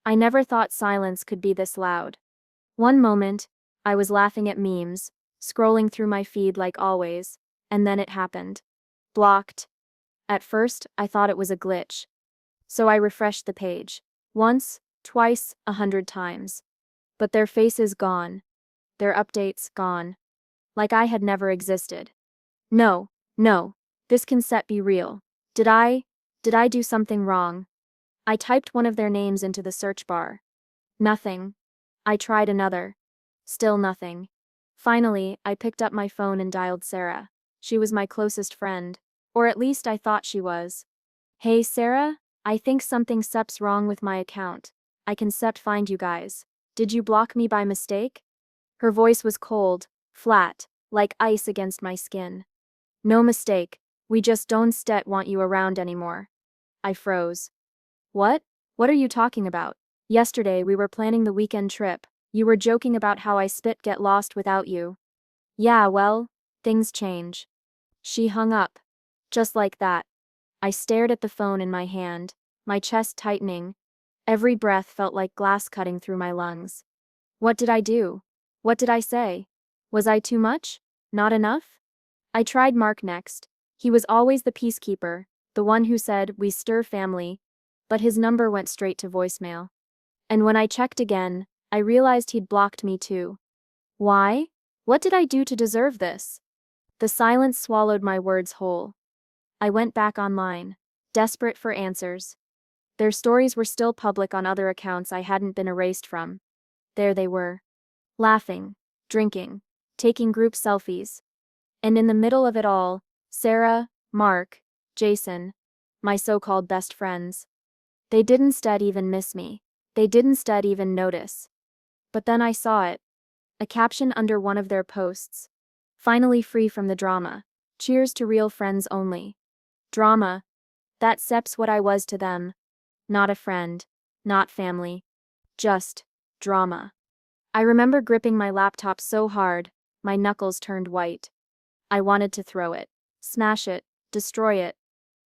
I never thought silence could be this loud. One moment, I was laughing at memes, scrolling through my feed like always, and then it happened. Blocked. At first, I thought it was a glitch. So I refreshed the page. Once, twice, 100 times. But their faces gone. Their updates gone. Like I had never existed. No, no. This can set be real. Did I do something wrong? I typed one of their names into the search bar. Nothing. I tried another. Still nothing. Finally, I picked up my phone and dialed Sarah. She was my closest friend. Or at least I thought she was. Hey Sarah, I think something's wrong with my account. I can find you guys. Did you block me by mistake? Her voice was cold, flat, like ice against my skin. No mistake, we just don't want you around anymore. I froze. What? What are you talking about? Yesterday we were planning the weekend trip. You were joking about how I get lost without you. Yeah, well, things change. She hung up. Just like that. I stared at the phone in my hand, my chest tightening. Every breath felt like glass cutting through my lungs. What did I do? What did I say? Was I too much? Not enough? I tried Mark next. He was always the peacekeeper, the one who said, "We stir family," but his number went straight to voicemail. And when I checked again, I realized he'd blocked me too. Why? What did I do to deserve this? The silence swallowed my words whole. I went back online, desperate for answers. Their stories were still public on other accounts I hadn't been erased from. There they were. Laughing, drinking, taking group selfies. And in the middle of it all, Sarah, Mark, Jason, my so-called best friends. They didn't even miss me. They didn't even notice. But then I saw it. A caption under one of their posts. Finally free from the drama. Cheers to real friends only. Drama. That's what I was to them. Not a friend. Not family. Just drama. I remember gripping my laptop so hard, my knuckles turned white. I wanted to throw it, smash it, destroy it.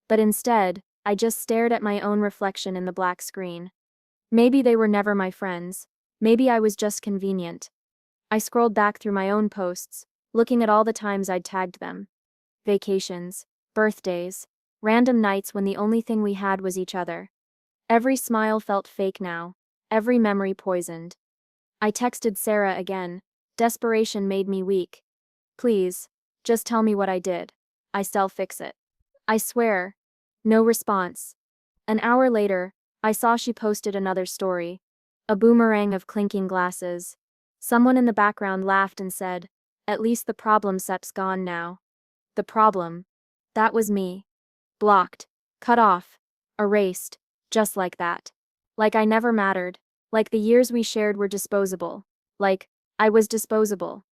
But instead, I just stared at my own reflection in the black screen. Maybe they were never my friends. Maybe I was just convenient. I scrolled back through my own posts, looking at all the times I'd tagged them. Vacations, birthdays, random nights when the only thing we had was each other. Every smile felt fake now, every memory poisoned. I texted Sarah again. Desperation made me weak. Please, just tell me what I did. I'll fix it. I swear. No response. An hour later, I saw she posted another story. A boomerang of clinking glasses. Someone in the background laughed and said, "At least the problem sep's gone now." The problem. That was me. Blocked. Cut off. Erased. Just like that. Like I never mattered. Like the years we shared were disposable. Like, I was disposable.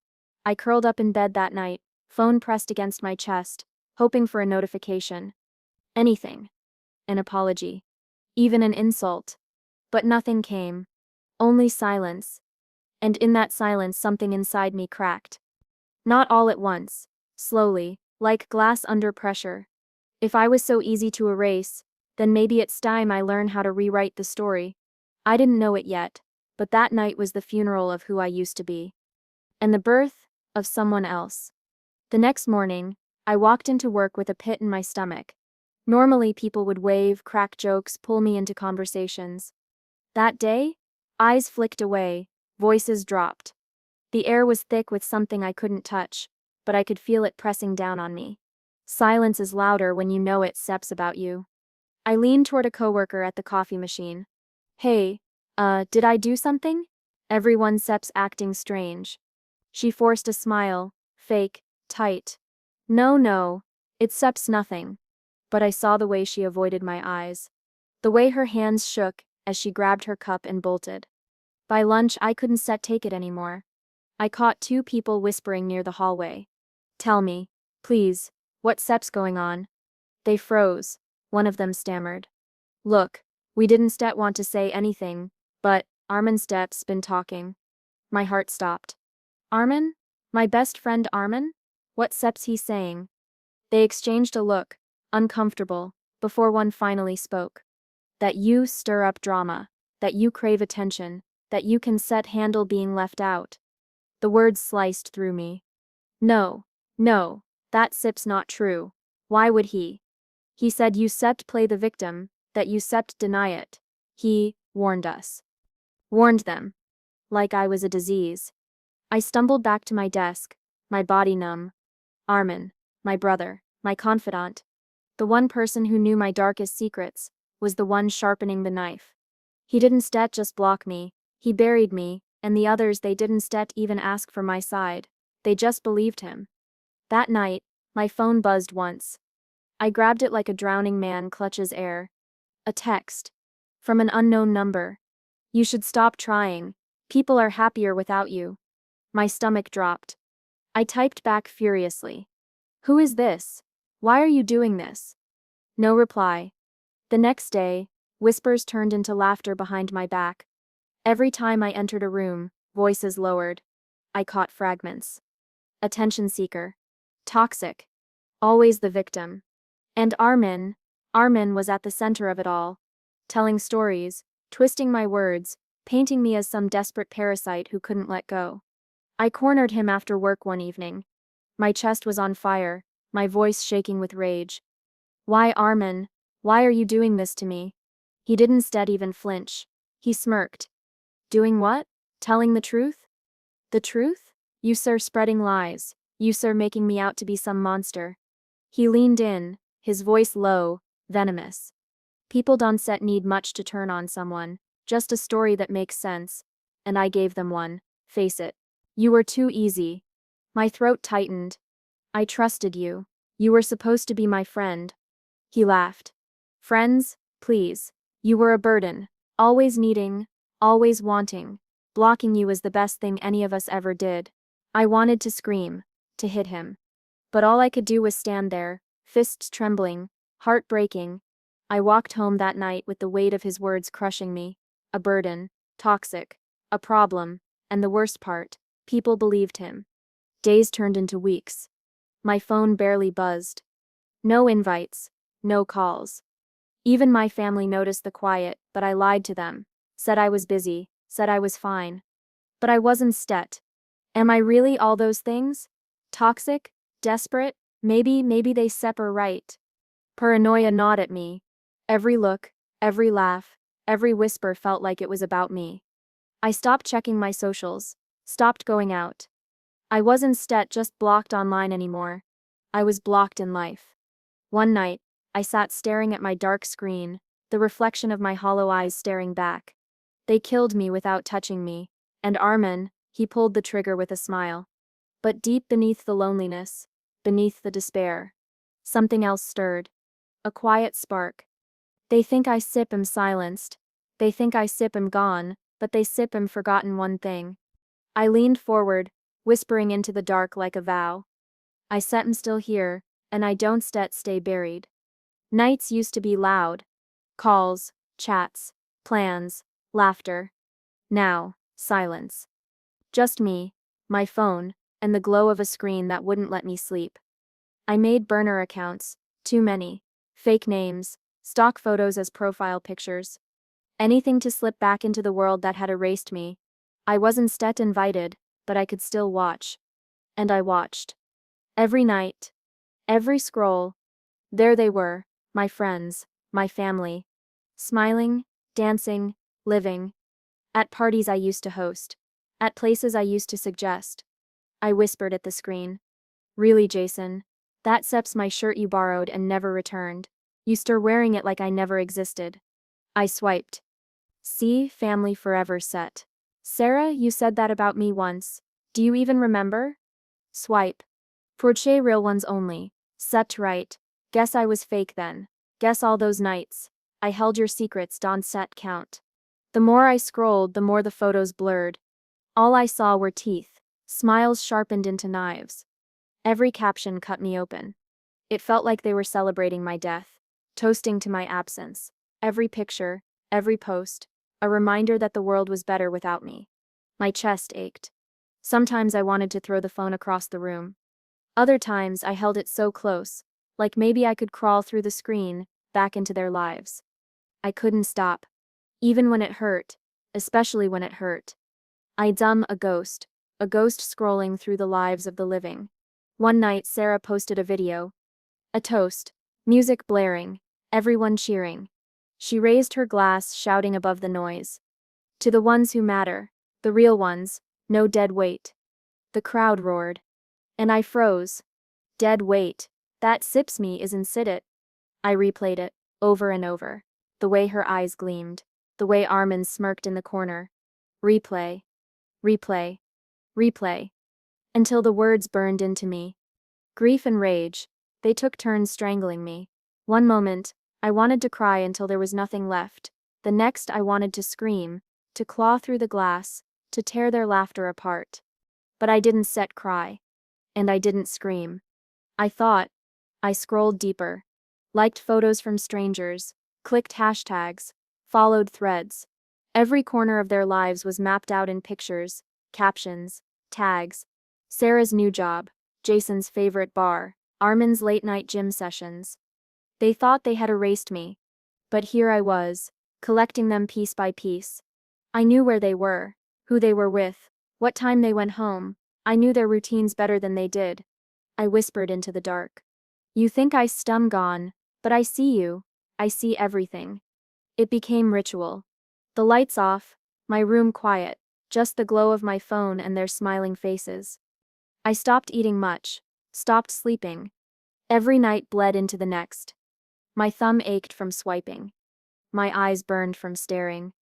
I curled up in bed that night, phone pressed against my chest, hoping for a notification. Anything. An apology. Even an insult. But nothing came. Only silence. And in that silence something inside me cracked. Not all at once. Slowly, like glass under pressure. If I was so easy to erase, then maybe it's time I learn how to rewrite the story. I didn't know it yet, but that night was the funeral of who I used to be. And the birth of someone else. The next morning, I walked into work with a pit in my stomach. Normally people would wave, crack jokes, pull me into conversations. That day, eyes flicked away, voices dropped. The air was thick with something I couldn't touch, but I could feel it pressing down on me. Silence is louder when you know it's about you. I leaned toward a coworker at the coffee machine. Hey, did I do something? Everyone acting strange. She forced a smile, fake, tight. No, it's nothing. But I saw the way she avoided my eyes. The way her hands shook as she grabbed her cup and bolted. By lunch I couldn't take it anymore. I caught two people whispering near the hallway. Tell me, please, what's going on? They froze. One of them stammered. Look, we didn't want to say anything, but Armin's been talking. My heart stopped. Armin? My best friend Armin? What's he saying? They exchanged a look, uncomfortable, before one finally spoke. That you stir up drama. that you crave attention, that you can set handle being left out. The words sliced through me. No, no, that sip's not true. Why would he? He said you sept play the victim, that you sept deny it. He warned us. Warned them. Like I was a disease. I stumbled back to my desk, my body numb. Armin, my brother, my confidant, the one person who knew my darkest secrets, was the one sharpening the knife. He didn't stet just block me, he buried me, and the others they didn't stet even ask for my side. They just believed him. That night, my phone buzzed once. I grabbed it like a drowning man clutches air. A text. From an unknown number. You should stop trying. People are happier without you. My stomach dropped. I typed back furiously. Who is this? Why are you doing this? No reply. The next day, whispers turned into laughter behind my back. Every time I entered a room, voices lowered. I caught fragments. Attention seeker. Toxic. Always the victim. And Armin was at the center of it all. Telling stories, twisting my words, painting me as some desperate parasite who couldn't let go. I cornered him after work one evening. My chest was on fire, my voice shaking with rage. Why, Armin? Why are you doing this to me? He didn't instead even flinch. He smirked. Doing what? Telling the truth? The truth? You sir spreading lies. You sir making me out to be some monster. He leaned in, his voice low, venomous. People don't set need much to turn on someone, just a story that makes sense. And I gave them one, face it. You were too easy. My throat tightened. I trusted you. You were supposed to be my friend. He laughed. Friends, please. You were a burden. Always needing, always wanting. Blocking you is the best thing any of us ever did. I wanted to scream, to hit him. But all I could do was stand there, fists trembling, heart breaking. I walked home that night with the weight of his words crushing me. A burden, toxic, a problem, and the worst part, people believed him. Days turned into weeks. My phone barely buzzed. No invites, no calls. Even my family noticed the quiet, but I lied to them. Said I was busy, said I was fine. But I wasn't stet. Am I really all those things? Toxic? Desperate? Maybe they separ right. Paranoia gnawed at me. Every look, every laugh, every whisper felt like it was about me. I stopped checking my socials, stopped going out. I wasn't stet just blocked online anymore. I was blocked in life. One night, I sat staring at my dark screen, the reflection of my hollow eyes staring back. They killed me without touching me, and Armin, he pulled the trigger with a smile. But deep beneath the loneliness, beneath the despair, something else stirred. A quiet spark. They think I sip am silenced. They think I sip am gone, but they sip am forgotten one thing. I leaned forward, whispering into the dark like a vow. I set am still here, and I don't stay buried. Nights used to be loud. Calls, chats, plans, laughter. Now, silence. Just me, my phone, and the glow of a screen that wouldn't let me sleep. I made burner accounts, too many. Fake names, stock photos as profile pictures. Anything to slip back into the world that had erased me. I wasn't stet invited, but I could still watch. And I watched. Every night. Every scroll. There they were, my friends, my family. Smiling, dancing, living. At parties I used to host. At places I used to suggest. I whispered at the screen. Really, Jason? That sep's my shirt you borrowed and never returned. You stir wearing it like I never existed. I swiped. See, family forever set. Sarah, you said that about me once. Do you even remember? Swipe. Porche real ones only. Set right. Guess I was fake then. Guess all those nights. I held your secrets don't set count. The more I scrolled, the more the photos blurred. All I saw were teeth, smiles sharpened into knives. Every caption cut me open. It felt like they were celebrating my death, toasting to my absence. Every picture, every post, a reminder that the world was better without me. My chest ached. Sometimes I wanted to throw the phone across the room. Other times I held it so close, like maybe I could crawl through the screen, back into their lives. I couldn't stop. Even when it hurt. Especially when it hurt. A ghost. A ghost scrolling through the lives of the living. One night, Sarah posted a video. A toast. Music blaring. Everyone cheering. She raised her glass, shouting above the noise. To the ones who matter. The real ones. No dead weight. The crowd roared. And I froze. Dead weight. That sips me is insipid. I replayed it, over and over. The way her eyes gleamed. The way Armin smirked in the corner. Replay. Replay. Replay. Until the words burned into me. Grief and rage. They took turns strangling me. One moment, I wanted to cry until there was nothing left. The next, I wanted to scream, to claw through the glass, to tear their laughter apart. But I didn't cry. And I didn't scream. I thought. I scrolled deeper. Liked photos from strangers. Clicked hashtags. Followed threads. Every corner of their lives was mapped out in pictures, captions, tags. Sarah's new job. Jason's favorite bar. Armin's late-night gym sessions. They thought they had erased me. But here I was, collecting them piece by piece. I knew where they were, who they were with, what time they went home. I knew their routines better than they did. I whispered into the dark. You think I'm gone, but I see you. I see everything. It became ritual. The lights off, my room quiet, just the glow of my phone and their smiling faces. I stopped eating much, stopped sleeping. Every night bled into the next. My thumb ached from swiping. My eyes burned from staring.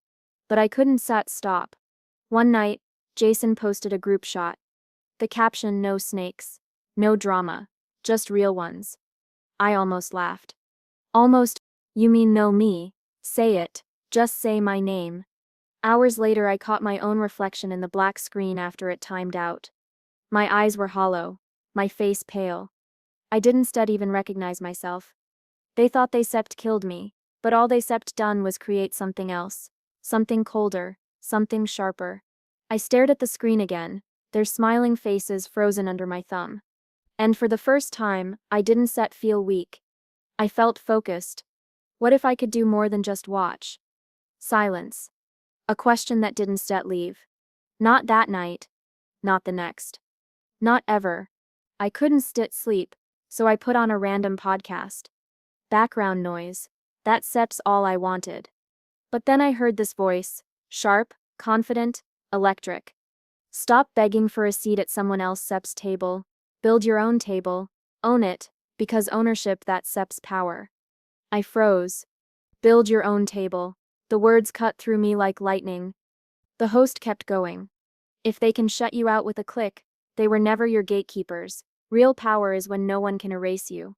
But I couldn't stop. One night, Jason posted a group shot. The caption, no snakes, no drama, just real ones. I almost laughed. Almost, you mean no me, say it, just say my name. Hours later I caught my own reflection in the black screen after it timed out. My eyes were hollow, my face pale. I didn't even recognize myself. They thought they killed me, but all they done was create something else. Something colder, something sharper. I stared at the screen again, their smiling faces frozen under my thumb. And for the first time, I didn't feel weak. I felt focused. What if I could do more than just watch? Silence. A question that didn't leave. Not that night. Not the next. Not ever. I couldn't sleep, so I put on a random podcast. Background noise. That's all I wanted. But then I heard this voice, sharp, confident, electric. Stop begging for a seat at someone else's table. Build your own table. Own it, because ownership that's power. I froze. Build your own table. The words cut through me like lightning. The host kept going. If they can shut you out with a click, they were never your gatekeepers. Real power is when no one can erase you.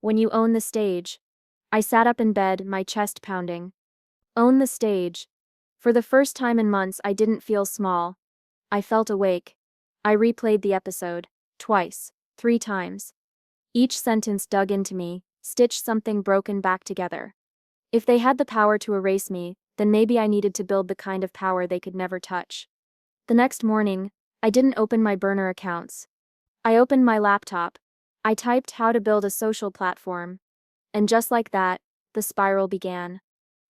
When you own the stage. I sat up in bed, my chest pounding. Own the stage. For the first time in months, I didn't feel small. I felt awake. I replayed the episode. Twice. 3 times. Each sentence dug into me, stitched something broken back together. If they had the power to erase me, then maybe I needed to build the kind of power they could never touch. The next morning, I didn't open my burner accounts. I opened my laptop. I typed how to build a social platform. And just like that, the spiral began.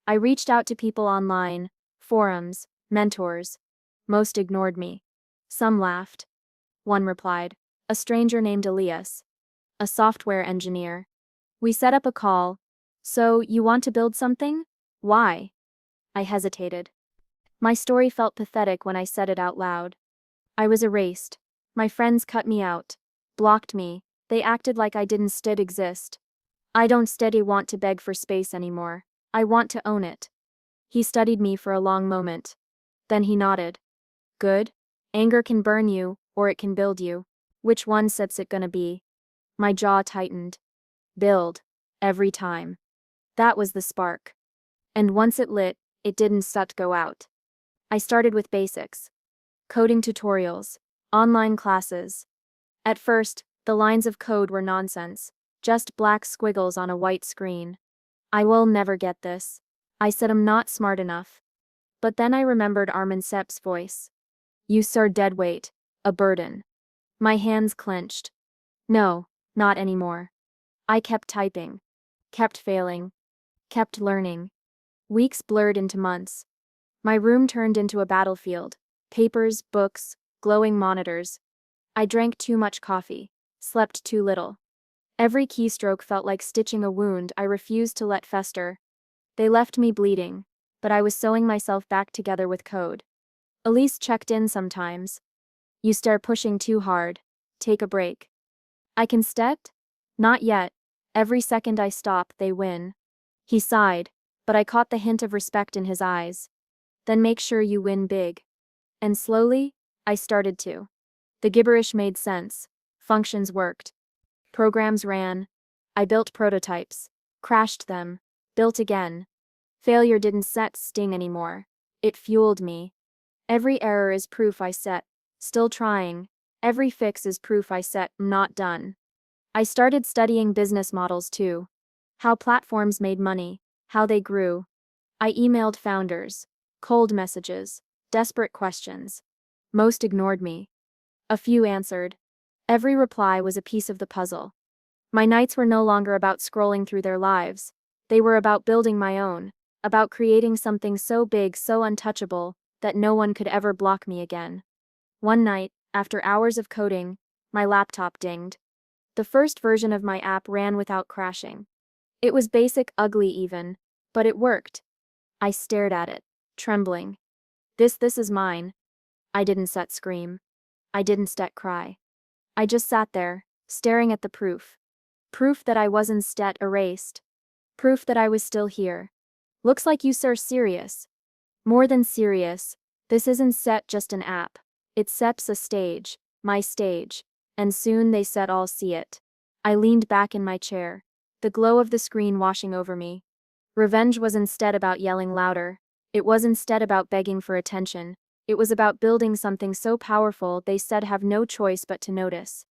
I reached out to people online, forums, mentors. Most ignored me. Some laughed. One replied, a stranger named Elias. A software engineer. We set up a call. So, you want to build something? Why? I hesitated. My story felt pathetic when I said it out loud. I was erased. My friends cut me out. Blocked me. They acted like I didn't exist. I don't want to beg for space anymore. I want to own it. He studied me for a long moment. Then he nodded. Good. Anger can burn you, or it can build you. Which one it gonna be? My jaw tightened. Build. Every time. That was the spark. And once it lit, it didn't go out. I started with basics. Coding tutorials. Online classes. At first, the lines of code were nonsense. Just black squiggles on a white screen. I will never get this. I said I'm not smart enough. But then I remembered Armin Sepp's voice. You sir deadweight. A burden. My hands clenched. No, not anymore. I kept typing. Kept failing. Kept learning. Weeks blurred into months. My room turned into a battlefield. Papers, books, glowing monitors. I drank too much coffee, slept too little. Every keystroke felt like stitching a wound I refused to let fester. They left me bleeding, but I was sewing myself back together with code. Elise checked in sometimes. You stare pushing too hard. Take a break. I can stet? Not yet. Every second I stop, they win. He sighed, but I caught the hint of respect in his eyes. Then make sure you win big. And slowly, I started to. The gibberish made sense. Functions worked. Programs ran. I built prototypes. Crashed them. Built again. Failure didn't sting anymore. It fueled me. Every error is proof I set. Still trying. Every fix is proof I set. Not done. I started studying business models too. How platforms made money. How they grew. I emailed founders. Cold messages. Desperate questions. Most ignored me. A few answered. Every reply was a piece of the puzzle. My nights were no longer about scrolling through their lives. They were about building my own, about creating something so big, so untouchable, that no one could ever block me again. One night, after hours of coding, my laptop dinged. The first version of my app ran without crashing. It was basic, ugly even, but it worked. I stared at it, trembling. This is mine. I didn't scream. I didn't cry. I just sat there, staring at the proof. Proof that I wasn't erased. Proof that I was still here. Looks like you sir serious. More than serious, this isn't just an app. It sets a stage, my stage. And soon they all see it. I leaned back in my chair, the glow of the screen washing over me. Revenge was instead about yelling louder. It was instead about begging for attention. It was about building something so powerful they have no choice but to notice.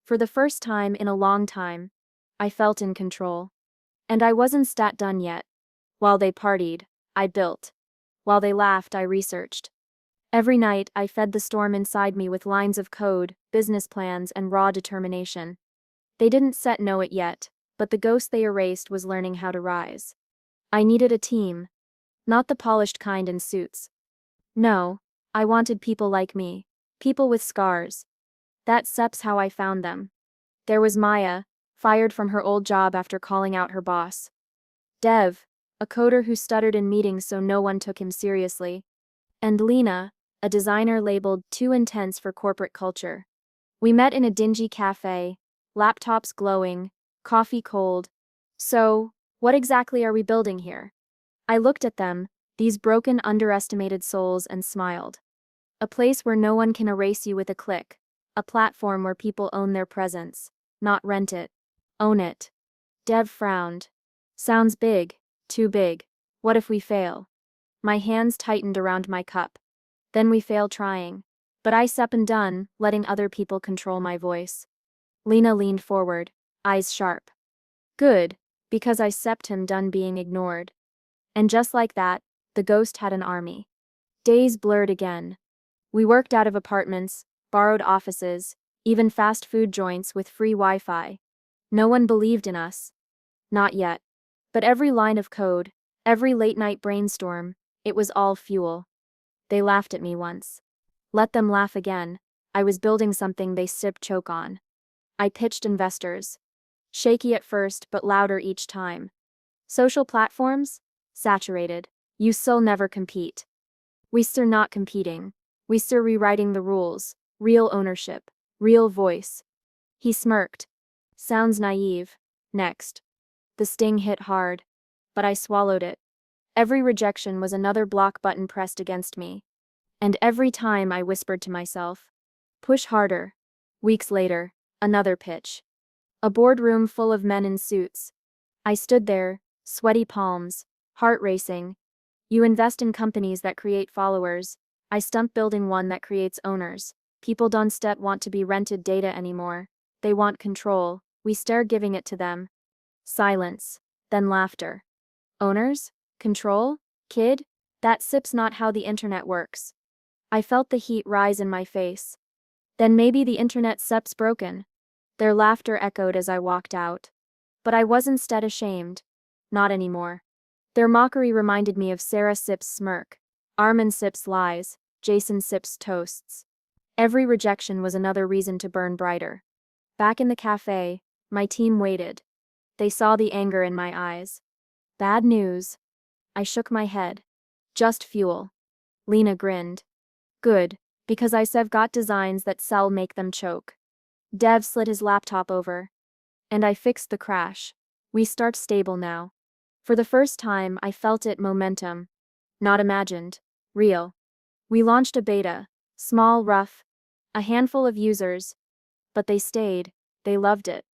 For the first time in a long time, I felt in control. And I wasn't done yet. While they partied, I built. While they laughed, I researched. Every night, I fed the storm inside me with lines of code, business plans, and raw determination. They didn't know it yet, but the ghost they erased was learning how to rise. I needed a team. Not the polished kind in suits. No, I wanted people like me. People with scars. That's how I found them. There was Maya, fired from her old job after calling out her boss. Dev, a coder who stuttered in meetings so no one took him seriously. And Lena, a designer labeled too intense for corporate culture. We met in a dingy cafe, laptops glowing, coffee cold. So, what exactly are we building here? I looked at them, these broken, underestimated souls, and smiled. A place where no one can erase you with a click. A platform where people own their presence, not rent it. Own it. Dev frowned. Sounds big, too big. What if we fail? My hands tightened around my cup. Then we fail trying. But I and done, letting other people control my voice. Lena leaned forward, eyes sharp. Good, because I him done being ignored. And just like that, the ghost had an army. Days blurred again. We worked out of apartments, borrowed offices, even fast food joints with free Wi-Fi. No one believed in us. Not yet. But every line of code, every late-night brainstorm, it was all fuel. They laughed at me once. Let them laugh again. I was building something they choke on. I pitched investors. Shaky at first, but louder each time. Social platforms? Saturated. You still never compete. We still not competing. We still rewriting the rules. Real ownership. Real voice. He smirked. Sounds naive. Next. The sting hit hard. But I swallowed it. Every rejection was another block button pressed against me. And every time I whispered to myself, push harder. Weeks later, another pitch. A boardroom full of men in suits. I stood there, sweaty palms, heart racing. You invest in companies that create followers. I stump building one that creates owners. People don't want to be rented data anymore. They want control. We stare giving it to them. Silence. Then laughter. Owners? Control? Kid? That sip's not how the internet works. I felt the heat rise in my face. Then maybe the internet sep's broken. Their laughter echoed as I walked out. But I wasn't ashamed. Not anymore. Their mockery reminded me of Sarah Sip's smirk, Armin Sip's lies, Jason Sip's toasts. Every rejection was another reason to burn brighter. Back in the cafe, my team waited. They saw the anger in my eyes. Bad news. I shook my head. Just fuel. Lena grinned. Good, because I've got designs that sell make them choke. Dev slid his laptop over. And I fixed the crash. We start stable now. For the first time, I felt it momentum. Not imagined. Real. We launched a beta. Small, rough. A handful of users. But they stayed. They loved it.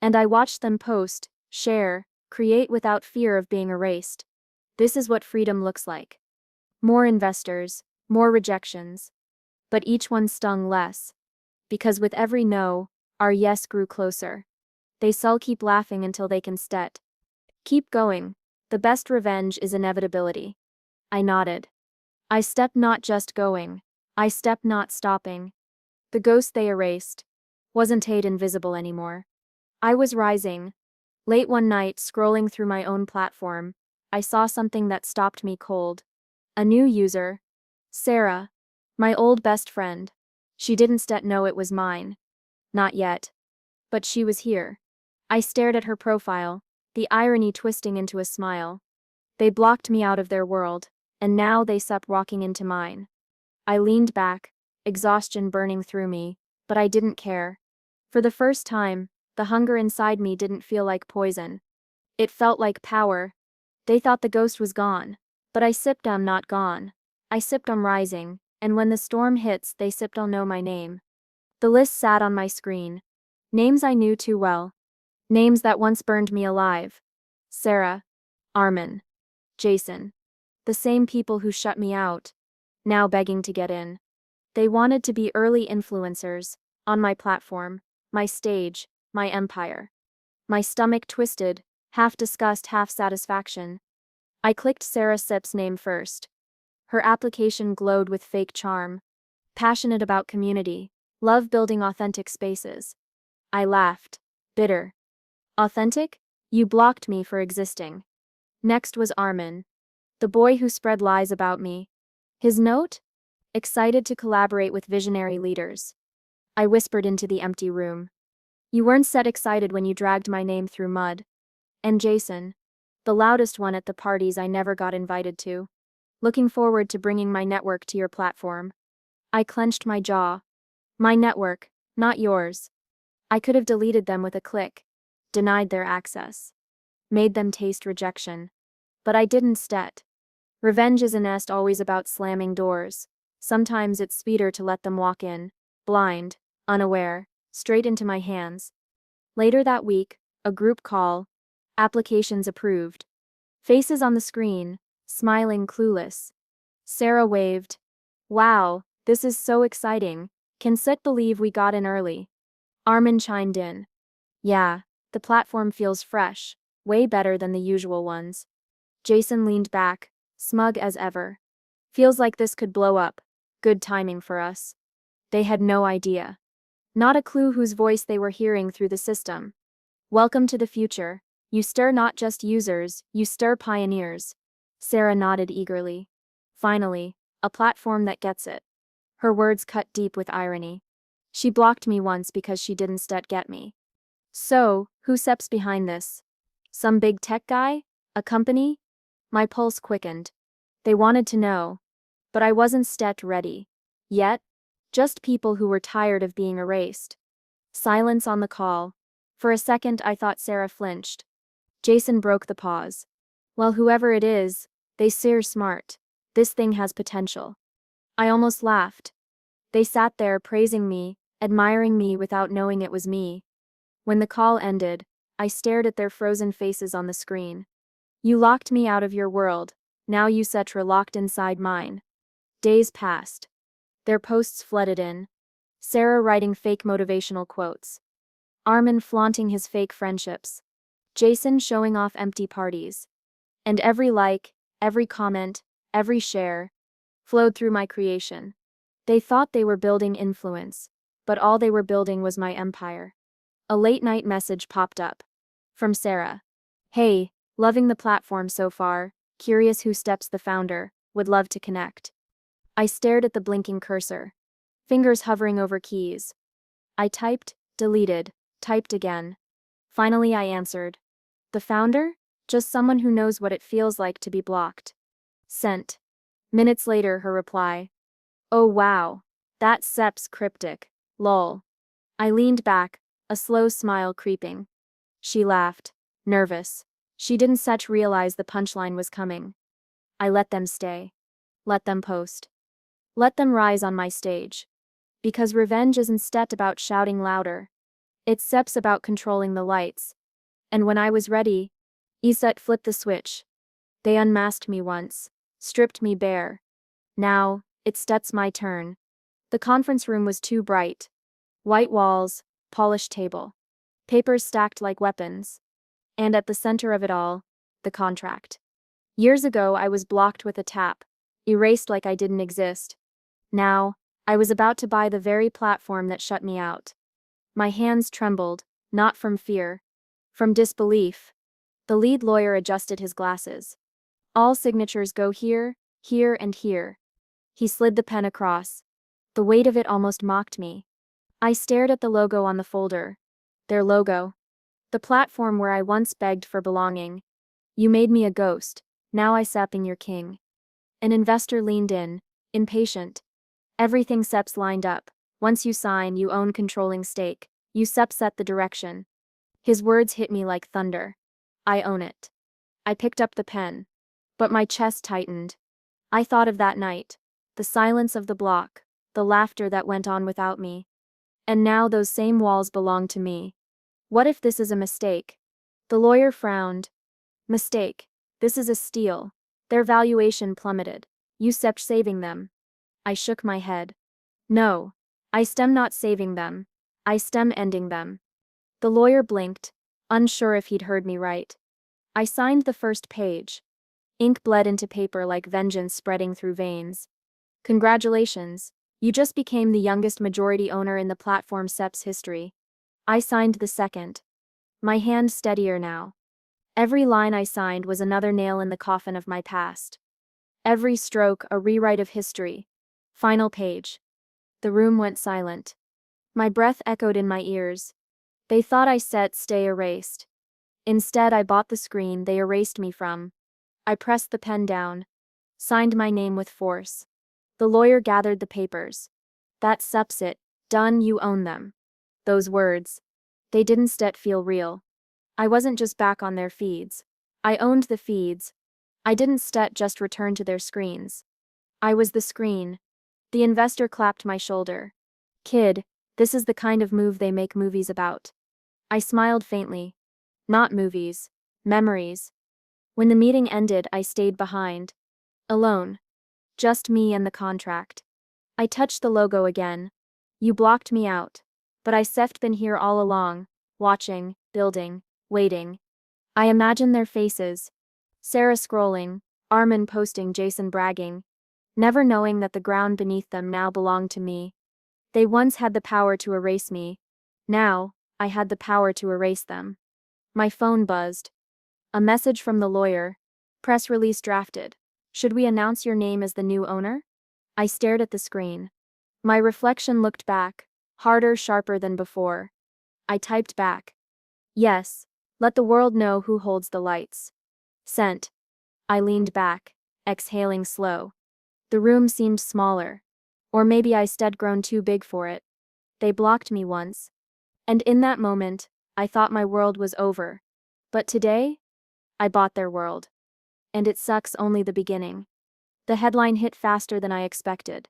And I watched them post, share, create without fear of being erased. This is what freedom looks like. More investors, more rejections. But each one stung less. Because with every no, our yes grew closer. They all keep laughing until they can stet. Keep going. The best revenge is inevitability. I nodded. I stepped not just going. I stepped not stopping. The ghost they erased wasn't Tate invisible anymore. I was rising. Late one night, scrolling through my own platform, I saw something that stopped me cold. A new user. Sarah. My old best friend. She didn't yet know it was mine. Not yet. But she was here. I stared at her profile, the irony twisting into a smile. They blocked me out of their world, and now they sup walking into mine. I leaned back, exhaustion burning through me, but I didn't care. For the first time, the hunger inside me didn't feel like poison. It felt like power. They thought the ghost was gone, but I sipped on not gone. I sipped on rising, and when the storm hits, they sipped on know my name. The list sat on my screen. Names I knew too well. Names that once burned me alive. Sarah. Armin. Jason. The same people who shut me out. Now begging to get in. They wanted to be early influencers, on my platform, my stage, my empire. My stomach twisted, half disgust, half satisfaction. I clicked Sarah Sip's name first. Her application glowed with fake charm. Passionate about community, love building authentic spaces. I laughed. Bitter. Authentic? You blocked me for existing. Next was Armin. The boy who spread lies about me. His note? Excited to collaborate with visionary leaders. I whispered into the empty room. You weren't set excited when you dragged my name through mud. And Jason. The loudest one at the parties I never got invited to. Looking forward to bringing my network to your platform. I clenched my jaw. My network, not yours. I could have deleted them with a click. Denied their access. Made them taste rejection. But I didn't stet. Revenge isn't always about slamming doors. Sometimes it's sweeter to let them walk in, blind, unaware, straight into my hands. Later that week, a group call. Applications approved. Faces on the screen, smiling clueless. Sarah waved. Wow, this is so exciting. Can Sit believe we got in early? Armin chimed in. Yeah, the platform feels fresh, way better than the usual ones. Jason leaned back, smug as ever. Feels like this could blow up. Good timing for us. They had no idea. Not a clue whose voice they were hearing through the system. Welcome to the future. You stir not just users, you stir pioneers. Sarah nodded eagerly. Finally, a platform that gets it. Her words cut deep with irony. She blocked me once because she didn't get me. So, who steps behind this? Some big tech guy? A company? My pulse quickened. They wanted to know. But I wasn't ready. Yet. Just people who were tired of being erased. Silence on the call. For a second I thought Sarah flinched. Jason broke the pause. Well, whoever it is, they seem smart. This thing has potential. I almost laughed. They sat there praising me, admiring me without knowing it was me. When the call ended, I stared at their frozen faces on the screen. You locked me out of your world, now you Cetra locked inside mine. Days passed. Their posts flooded in. Sarah writing fake motivational quotes. Armin flaunting his fake friendships. Jason showing off empty parties. And every like, every comment, every share, flowed through my creation. They thought they were building influence, but all they were building was my empire. A late-night message popped up. From Sarah. Hey, Loving the platform so far, curious who steps the founder, would love to connect. I stared at the blinking cursor. Fingers hovering over keys. I typed, deleted, typed again. Finally I answered. The founder? Just someone who knows what it feels like to be blocked. Sent. Minutes later her reply. Oh wow. That's Sep's cryptic. Lol. I leaned back, a slow smile creeping. She laughed. Nervous. She didn't such realize the punchline was coming. I let them stay. Let them post. Let them rise on my stage. Because revenge isn't Stet about shouting louder. It's Seps about controlling the lights. And when I was ready, Iset flipped the switch. They unmasked me once, stripped me bare. Now, it's Stet's my turn. The conference room was too bright. White walls, polished table. Papers stacked like weapons. And at the center of it all, the contract. Years ago I was blocked with a tap, erased like I didn't exist. Now, I was about to buy the very platform that shut me out. My hands trembled, not from fear. From disbelief. The lead lawyer adjusted his glasses. All signatures go here, here and here. He slid the pen across. The weight of it almost mocked me. I stared at the logo on the folder. Their logo. The platform where I once begged for belonging. You made me a ghost, now I sapping your king. An investor leaned in, impatient. Everything Seps lined up. Once you sign, you own controlling stake. You Sep set the direction. His words hit me like thunder. I own it. I picked up the pen. But my chest tightened. I thought of that night. The silence of the block. The laughter that went on without me. And now those same walls belong to me. What if this is a mistake? The lawyer frowned. Mistake. This is a steal. Their valuation plummeted. You Sep saving them. I shook my head. No. I stem not saving them. I stem ending them. The lawyer blinked, unsure if he'd heard me right. I signed the first page. Ink bled into paper like vengeance spreading through veins. Congratulations. You just became the youngest majority owner in the platform Sep's history. I signed the second. My hand steadier now. Every line I signed was another nail in the coffin of my past. Every stroke a rewrite of history. Final page. The room went silent. My breath echoed in my ears. They thought I said stay erased. Instead I bought the screen they erased me from. I pressed the pen down. Signed my name with force. The lawyer gathered the papers. That Seps it. Done, you own them. Those words. They didn't Stet feel real. I wasn't just back on their feeds. I owned the feeds. I didn't Stet just return to their screens. I was the screen. The investor clapped my shoulder. Kid, this is the kind of move they make movies about. I smiled faintly. Not movies. Memories. When the meeting ended, I stayed behind. Alone. Just me and the contract. I touched the logo again. You blocked me out. But I Seft been here all along, watching, building, waiting. I imagine their faces. Sarah scrolling, Armin posting, Jason bragging. Never knowing that the ground beneath them now belonged to me. They once had the power to erase me. Now, I had the power to erase them. My phone buzzed. A message from the lawyer. Press release drafted. Should we announce your name as the new owner? I stared at the screen. My reflection looked back, harder, sharper than before. I typed back. Yes, let the world know who holds the lights. Sent. I leaned back, exhaling slow. The room seemed smaller. Or maybe I had grown too big for it. They blocked me once. And in that moment, I thought my world was over. But today, I bought their world. And it sucks only the beginning. The headline hit faster than I expected.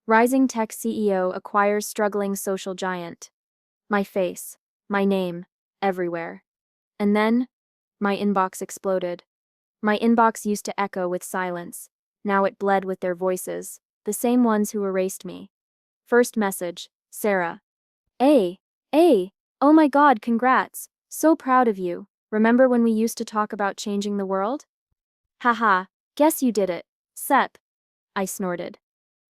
Rising tech CEO acquires struggling social giant. My face, my name, everywhere. And then, my inbox exploded. My inbox used to echo with silence. Now it bled with their voices, the same ones who erased me. First message, Sarah. Hey, oh my god, congrats. So proud of you. Remember when we used to talk about changing the world? Haha, guess you did it. Sep. I snorted.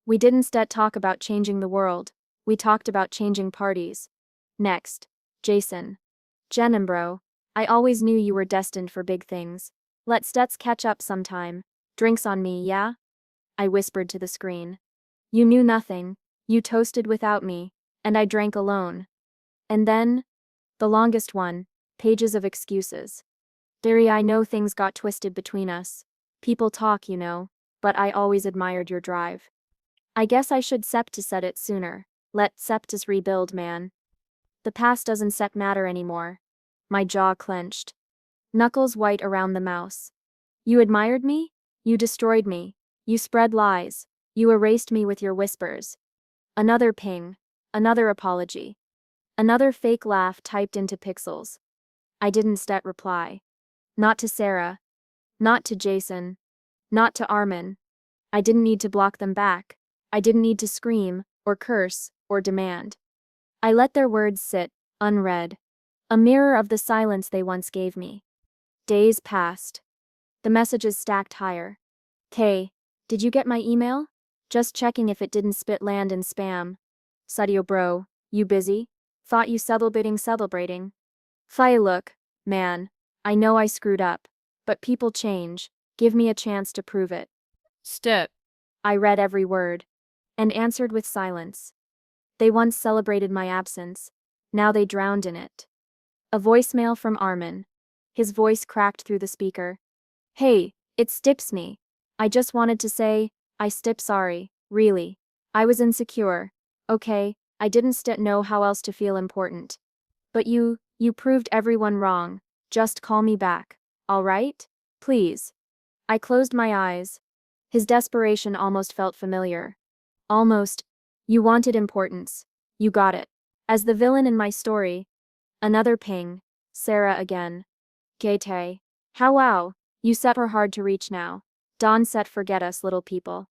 We didn't talk about changing the world. We talked about changing parties. Next. Jason. Jenembro. I always knew you were destined for big things. Let's catch up sometime. Drinks on me, yeah? I whispered to the screen. You knew nothing. You toasted without me, and I drank alone. And then, the longest one, pages of excuses. Dearie, I know things got twisted between us. People talk, you know, but I always admired your drive. I guess I should set it sooner. Let Septus rebuild, man. The past doesn't set matter anymore. My jaw clenched. Knuckles white around the mouse. You admired me? You destroyed me. You spread lies. You erased me with your whispers. Another ping. Another apology. Another fake laugh typed into pixels. I didn't reply. Not to Sarah. Not to Jason. Not to Armin. I didn't need to block them back. I didn't need to scream, or curse, or demand. I let their words sit, unread. A mirror of the silence they once gave me. Days passed. The messages stacked higher. Kay, did you get my email? Just checking if it didn't spit land in spam. Sudio bro, you busy? Thought you celebrating. Fly look, man. I know I screwed up. But people change. Give me a chance to prove it. Step. I read every word. And answered with silence. They once celebrated my absence. Now they drowned in it. A voicemail from Armin. His voice cracked through the speaker. Hey, it stips me. I just wanted to say, I stip sorry, really. I was insecure. Okay, I didn't know how else to feel important. But you proved everyone wrong. Just call me back, alright? Please. I closed my eyes. His desperation almost felt familiar. Almost. You wanted importance. You got it. As the villain in my story. Another ping. Sarah again. Gate. How wow. You set her hard to reach now. Dawn set forget us little people.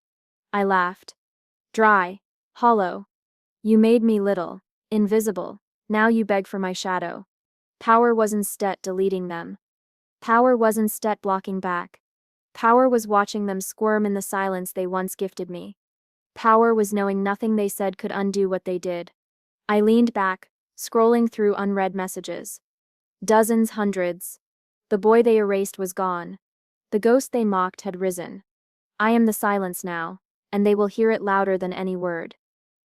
I laughed. Dry. Hollow. You made me little. Invisible. Now you beg for my shadow. Power was instead deleting them. Power was instead blocking back. Power was watching them squirm in the silence they once gifted me. Power was knowing nothing they said could undo what they did. I leaned back, scrolling through unread messages. Dozens, hundreds. The boy they erased was gone. The ghost they mocked had risen. I am the silence now, and they will hear it louder than any word.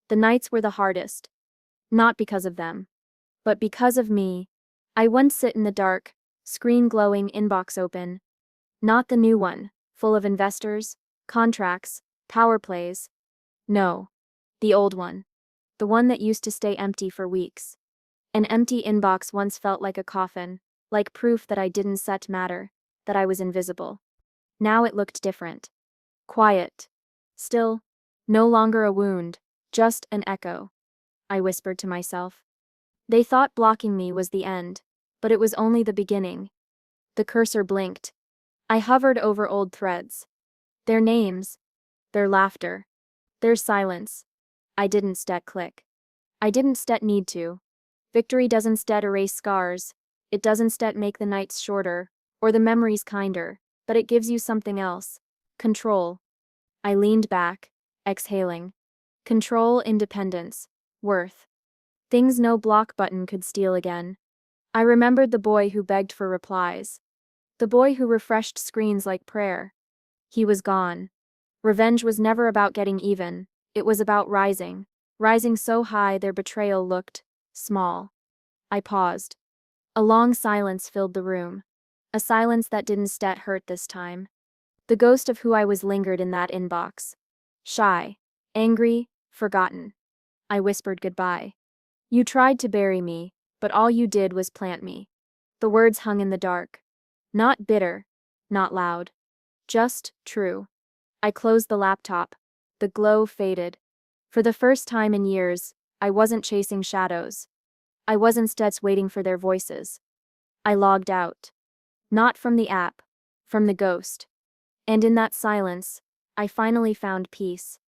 The nights were the hardest. Not because of them, but because of me. I once sit in the dark, screen glowing, inbox open. Not the new one, full of investors, contracts, power plays. No. The old one. The one that used to stay empty for weeks. An empty inbox once felt like a coffin, like proof that I didn't matter, that I was invisible. Now it looked different. Quiet. Still. No longer a wound, just an echo. I whispered to myself. They thought blocking me was the end, but it was only the beginning. The cursor blinked. I hovered over old threads. Their names. Their laughter. Their silence. I didn't click. I didn't need to. Victory doesn't erase scars. It doesn't make the nights shorter, or the memories kinder, but it gives you something else. Control. I leaned back, exhaling. Control, independence, worth. Things no block button could steal again. I remembered the boy who begged for replies. The boy who refreshed screens like prayer. He was gone. Revenge was never about getting even, it was about rising. Rising so high their betrayal looked small. I paused. A long silence filled the room. A silence that didn't hurt this time. The ghost of who I was lingered in that inbox. Shy. Angry. Forgotten. I whispered goodbye. You tried to bury me, but all you did was plant me. The words hung in the dark. Not bitter. Not loud. Just true. I closed the laptop. The glow faded. For the first time in years, I wasn't chasing shadows. I was instead waiting for their voices. I logged out. Not from the app. From the ghost. And in that silence, I finally found peace.